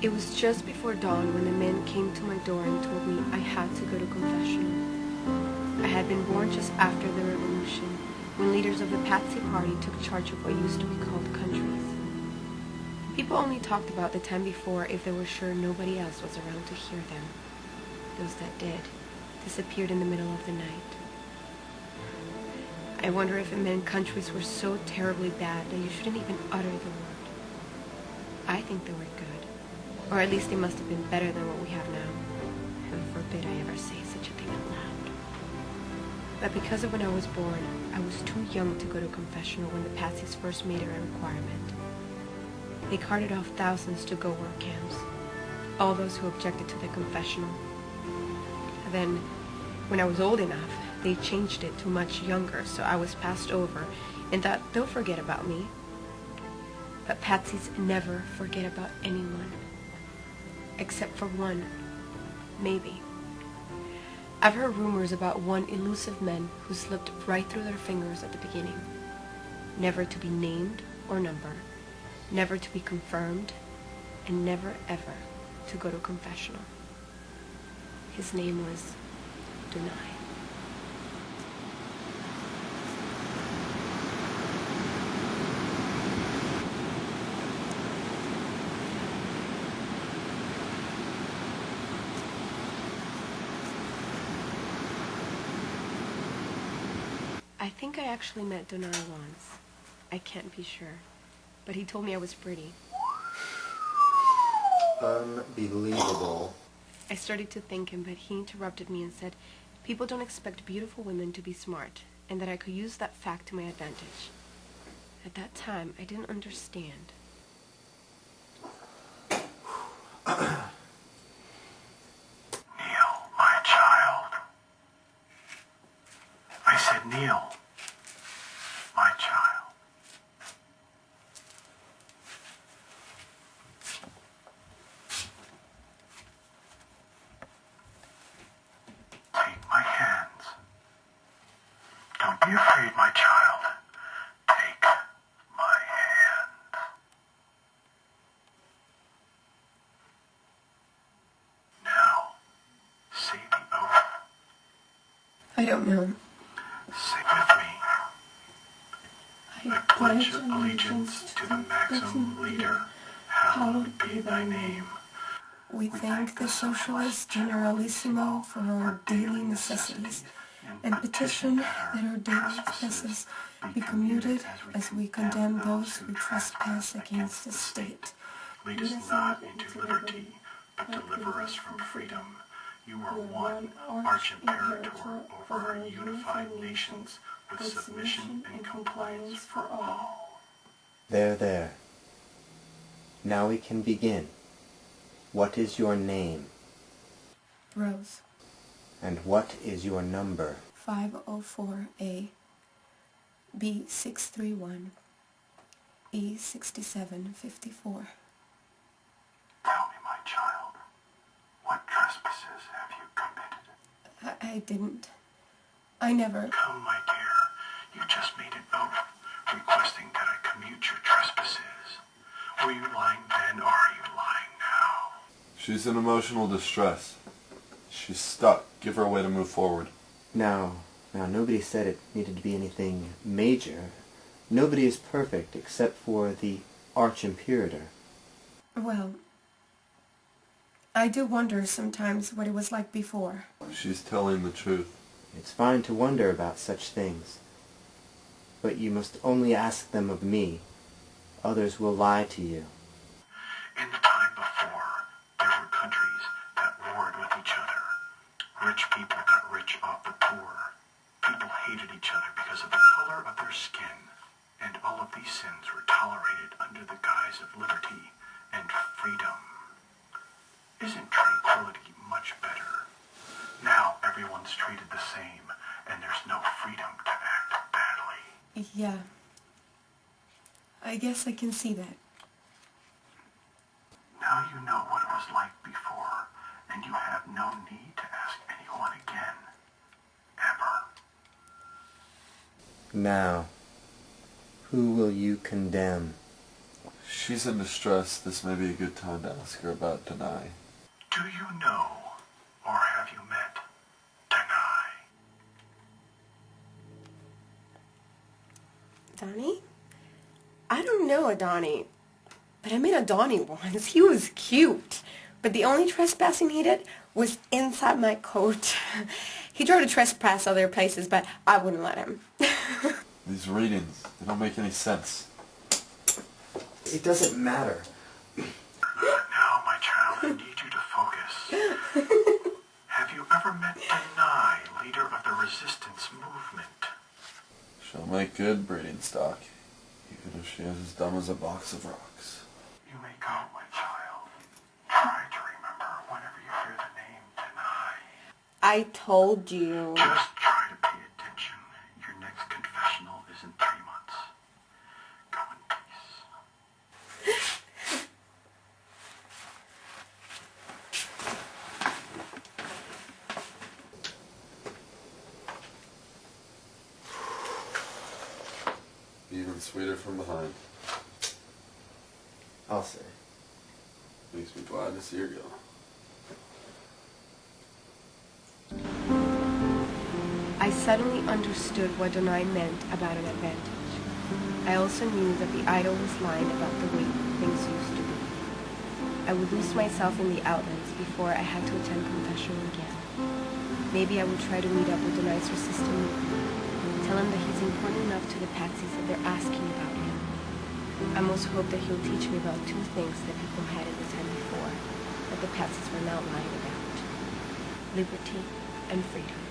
It was just before dawn when the men came to my door and told me I had to go to confessional. I had been born just after the revolution, when leaders of the Patsy Party took charge of what used to be called countries. People only talked about the time before if they were sure nobody else was around to hear them. Those that did disappeared in the middle of the night. I wonder if it meant countries were so terribly bad that you shouldn't even utter the word. I think they were good, or at least they must have been better than what we have now. Heaven forbid I ever say such a thing out loud. But because of when I was born, I was too young to go to confessional when the Patsies first made it a requirement. They carted off thousands to go work camps, all those who objected to the confessional. And then, when I was old enough, they changed it to much younger, so I was passed over and thought they'll forget about me. But Patsies never forget about anyone. Except for one, maybe. I've heard rumors about one elusive man who slipped right through their fingers at the beginning. Never to be named or numbered, never to be confirmed, and never ever to go to confessional. His name was Deny. I think I actually met Donar once. I can't be sure, but he told me I was pretty. Unbelievable. I started to thank him, but he interrupted me and said people don't expect beautiful women to be smart, and that I could use that fact to my advantage. At that time, I didn't understand. Kneel, my child. I said kneel, my child. Take my hands. Don't be afraid, my child. Take my hand. Now, say the oath. I don't know. Say with me. I pledge allegiance to the maxim leader. Hallowed be thy name. We thank the Socialist Generalissimo for our daily necessities, and petition that our daily expenses be commuted as we condemn those who trespass against the state. Lead us not into liberty, but deliver us from freedom. You are one arch-imperator over our unified nations, with submission and compliance for all. There, there. Now we can begin. What is your name? Rose. And what is your number? 504A, B631, E6754. Tell me, my child, what trespasses have you committed? I didn't. I never. Come, my dear, you just made an oath requesting that I commute your trespasses. Were you lying then, or are you lying now? She's in emotional distress. She's stuck. Give her a way to move forward. Now, nobody said it needed to be anything major. Nobody is perfect except for the arch-imperator. Well, I do wonder sometimes what it was like before. She's telling the truth. It's fine to wonder about such things. But you must only ask them of me. Others will lie to you. In the time before, there were countries that warred with each other. Rich people got rich off the poor. People hated each other because of the color of their skin. And all of these sins were tolerated under the guise of liberty and freedom. Isn't tranquility much better? Now everyone's treated the same, and there's no freedom to act badly. Yeah. I guess I can see that. Now you know what it was like before, and you have no need to ask anyone again. Ever. Now, who will you condemn? If she's in distress, this may be a good time to ask her about Deny. Do you know, or have you met, Deny? Donnie? I don't know a Donnie, but I met a Donnie once. He was cute, but the only trespassing he did was inside my coat. He tried to trespass other places, but I wouldn't let him. These readings, they don't make any sense. It doesn't matter. Now, my child, I need you to focus. Have you ever met Deny, leader of the resistance movement? She'll make good breeding stock, even if she is as dumb as a box of rocks. You may go, my child. Try to remember whenever you hear the name Deny. I told you. Just try to pay attention. Your next confessional is in 3 months. Go in peace. Even sweeter from behind. I'll say. Makes me glad to see her go. I suddenly understood what Donai meant about an advantage. I also knew that the idol was lying about the way things used to be. I would lose myself in the outlets before I had to attend confessional again. Maybe I would try to meet up with Donai's resistant movement. Tell him that he's important enough to the Patsies that they're asking about him. I most hope that he'll teach me about 2 things that people hadn't the time before, that the Patsies were now lying about: liberty and freedom.